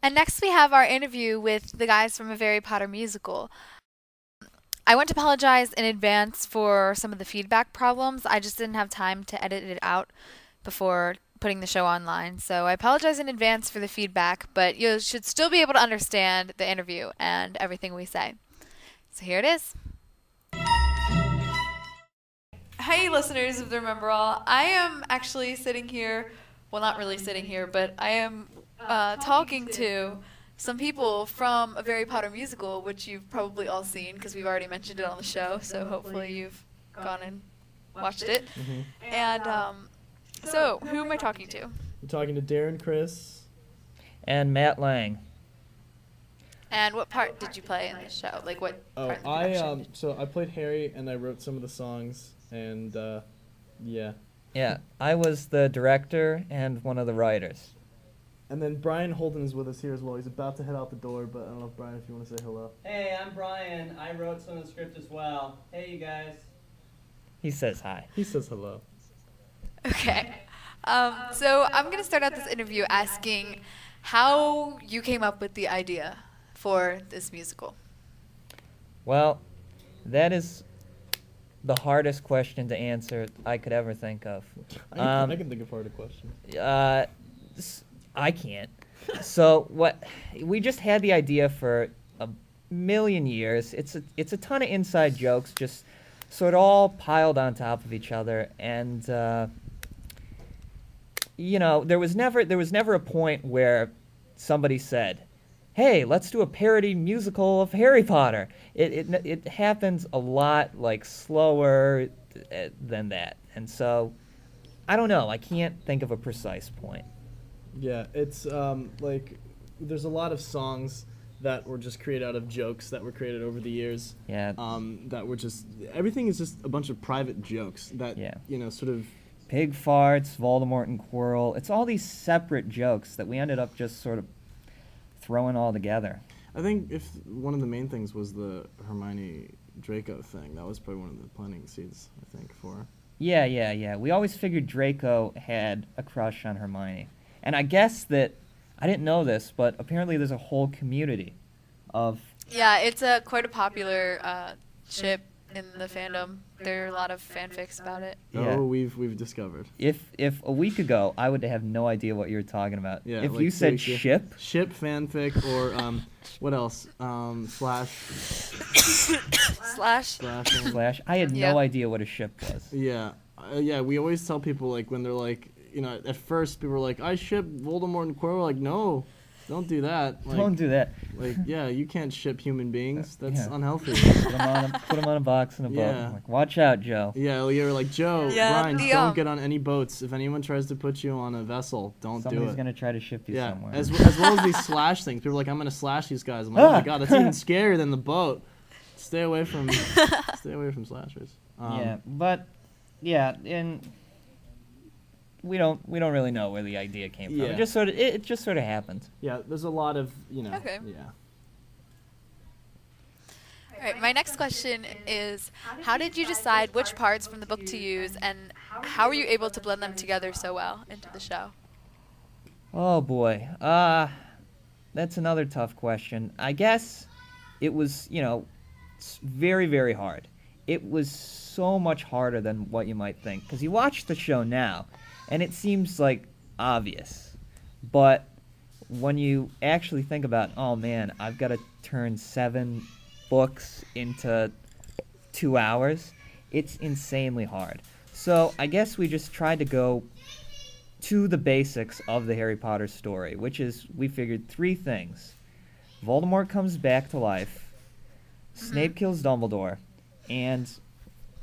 And next we have our interview with the guys from A Harry Potter Musical. I want to apologize in advance for some of the feedback problems. I just didn't have time to edit it out before putting the show online. So I apologize in advance for the feedback, but you should still be able to understand the interview and everything we say. So here it is. Hey, listeners of the Remembrall. I am actually sitting here, well, not really sitting here, but I am talking to some people from A Harry Potter Musical, which you've probably all seen because we've already mentioned it on the show, so hopefully you've gone and watched it. Mm-hmm. And so, who am I talking to? I'm talking to Darren, Criss, and Matt Lang. And what part did you play in the show? Like what part of the production? So I played Harry and I wrote some of the songs and yeah. Yeah, I was the director and one of the writers. And then Brian Holden is with us here as well. He's about to head out the door, but I don't know if Brian, if you want to say hello. Hey, I'm Brian. I wrote some of the script as well. Hey, you guys. He says hi. He says hello. Okay. So I'm going to start out this interview asking how you came up with the idea for this musical. Well, that is the hardest question to answer I could ever think of. I can think of harder questions. I can't. So what we just had the idea for a million years. It's a ton of inside jokes, just sort of all piled on top of each other, and there was never a point where somebody said, "Hey, let's do a parody musical of Harry Potter." It happens a lot like slower than that, and so I don't know. I can't think of a precise point. Yeah, it's like there's a lot of songs that were just created out of jokes that were created over the years. Yeah. That were just everything is just a bunch of private jokes that sort of pig farts, Voldemort and Quirrell. It's all these separate jokes that we ended up just sort of throwing all together. I think if one of the main things was the Hermione Draco thing, that was probably one of the planting seeds, I think, for. Yeah. We always figured Draco had a crush on Hermione. And I guess that, I didn't know this, but apparently there's a whole community of... Yeah, it's quite a popular ship in the fandom. There are a lot of fanfics about it. Yeah. Oh, we've discovered. If a week ago, I would have no idea what you were talking about. Yeah, if like you said ship... Ship fanfic, or, what else? Slash. Slash. I had no idea what a ship was. Yeah. We always tell people, like, when they're like, at first people were like, I ship Voldemort and Quirrell. Like, no, don't do that. Like, don't do that. Like, yeah, you can't ship human beings. That's unhealthy. Put them on a box in a boat. Yeah. Like, watch out, Joe. Yeah, you're like, Joe, Brian, don't get on any boats. If anyone tries to put you on a vessel, don't do it. Somebody's going to try to ship you somewhere. As well as these slash things. People are like, I'm going to slash these guys. I'm like, oh my God, that's even scarier than the boat. Stay away from slashers. We don't really know where the idea came from. Yeah. It just sort of happened. Yeah, there's a lot of, Okay. Yeah. All right, my next question is, how did you decide which parts from the book to use, and how were you able to blend them together so well into the show? Oh boy. That's another tough question. I guess it was, very, very hard. It was so much harder than what you might think, because you watch the show now, and it seems like obvious. But when you actually think about, oh man, I've got to turn 7 books into 2 hours, it's insanely hard. So I guess we just tried to go to the basics of the Harry Potter story, which is, we figured 3 things. Voldemort comes back to life, Snape kills Dumbledore, and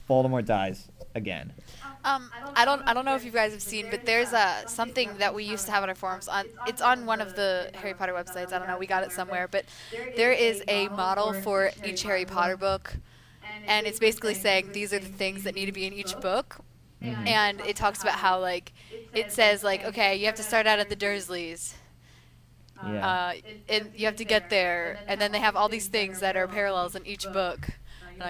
Voldemort dies again. I don't know if you guys have seen, but there's something that we used to have on our forums. It's on one of the Harry Potter websites. I don't know, we got it somewhere, but there is a model for each Harry Potter book, and it's basically saying these are the things that need to be in each book. Mm-hmm. And it talks about how, like, it says, like, okay, you have to start out at the Dursleys. Yeah. And you have to get there, and then they have all these things that are parallels in each book.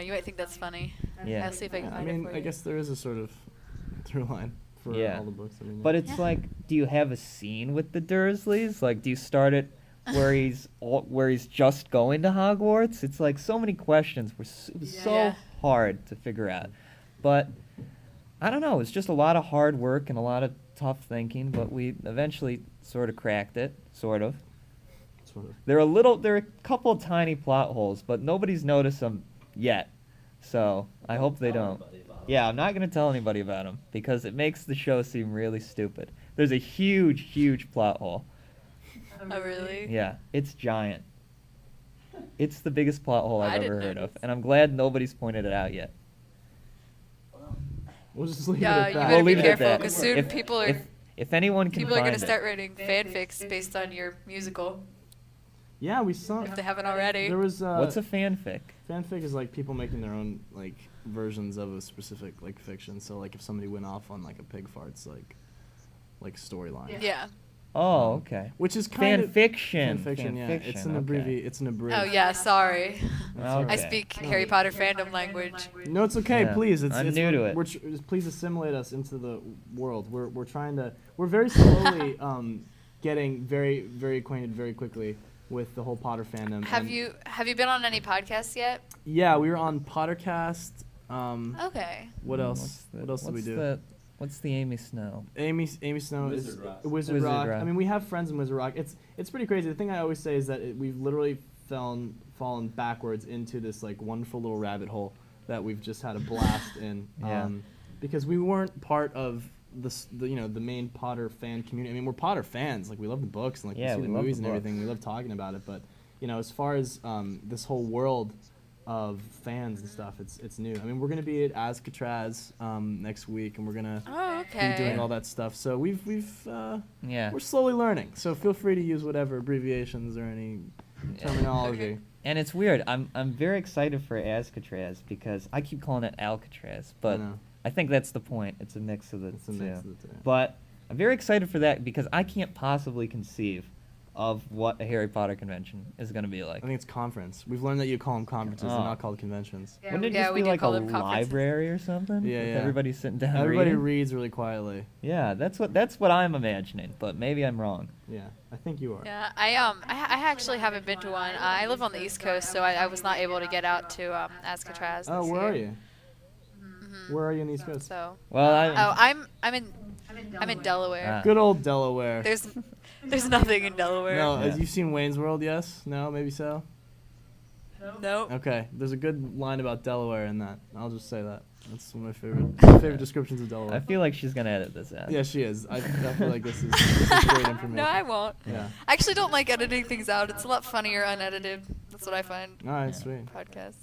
You might think that's funny. Yeah. I'll see if I can find it for you. I guess there is a sort of through line for all the books. But it's like, do you have a scene with the Dursleys? Like, do you start it where he's just going to Hogwarts. It's like so many questions. It was so hard to figure out. But I don't know. It's just a lot of hard work and a lot of tough thinking. But we eventually sort of cracked it. Sort of. There are a couple of tiny plot holes, but nobody's noticed them yet. So I hope they don't. Yeah, I'm not going to tell anybody about them because it makes the show seem really stupid. There's a huge, huge plot hole. Oh, really? Yeah, it's giant. It's the biggest plot hole I've ever heard of, notice. and I'm glad nobody's pointed it out yet. We'll just leave it Yeah, at you that. better We'll be leave it at careful that. because soon If- people are If anyone can going find to it. start writing fanfics based on your musical Yeah, we saw. if they haven't already. There was. What's a fanfic? Fanfic is like people making their own like versions of a specific like fiction. So like if somebody went off on like a pig farts like storyline. Yeah. Oh, okay. Which is kind of Fanfiction. Fanfiction, yeah. It's an okay. It's an abbreviation. Oh yeah. Sorry. Okay. I speak Harry Potter fandom language. No, it's okay. Yeah, Please, I'm new to it. Please assimilate us into the world. We're trying to. We're very slowly getting very very acquainted very quickly with the whole Potter fandom. Have and you been on any podcasts yet? Yeah, we were on Pottercast. Okay. What else? What else did we do? What's the Amy Snow? Amy Snow is Wizard Rock. Wizard Rock. I mean, we have friends in Wizard Rock. It's pretty crazy. The thing I always say is that we've literally fallen backwards into this like wonderful little rabbit hole that we've just had a blast in. Yeah. Because we weren't part of the main Potter fan community. I mean, we're Potter fans. Like we love the books and like Yeah, we see we the love movies the and everything. books. We love talking about it. But as far as this whole world of fans and stuff, it's new. I mean, we're gonna be at Azcatraz next week, and we're gonna Oh, be doing okay. all that stuff. So Yeah. we're slowly learning. So feel free to use whatever abbreviations or any terminology. Okay. And it's weird. I'm very excited for Azcatraz because I keep calling it Alcatraz, but know. I think that's the point. It's a mix of the It's a two. mix of the two. But I'm very excited for that because I can't possibly conceive of what a Harry Potter convention is going to be like. I think it's conference. We've learned that you call them conferences, they're Oh. not called conventions. Wouldn't it Yeah, just we be do like a call them conferences. library or something? Yeah, With yeah. everybody sitting down Everybody reading? reads really quietly. Yeah, that's what I'm imagining, but maybe I'm wrong. Yeah, I think you are. Yeah, I actually haven't been to one. I live on the East Coast, so I was not able to get out to Azcatraz. Oh, this where year. are you? Where are you in the East Coast? So. Well, Oh, I'm in Delaware. Ah. Good old Delaware. There's nothing in Delaware. No, Yeah. you've seen Wayne's World, yes? No, maybe so? Nope. Okay, there's a good line about Delaware in that. I'll just say that. That's one of my favorite descriptions of Delaware. I feel like she's gonna edit this out. Yeah, she is. I feel like this is great information. No, I won't. Yeah. I actually don't like editing things out. It's a lot funnier unedited. That's what I find. All right, sweet. Podcasts.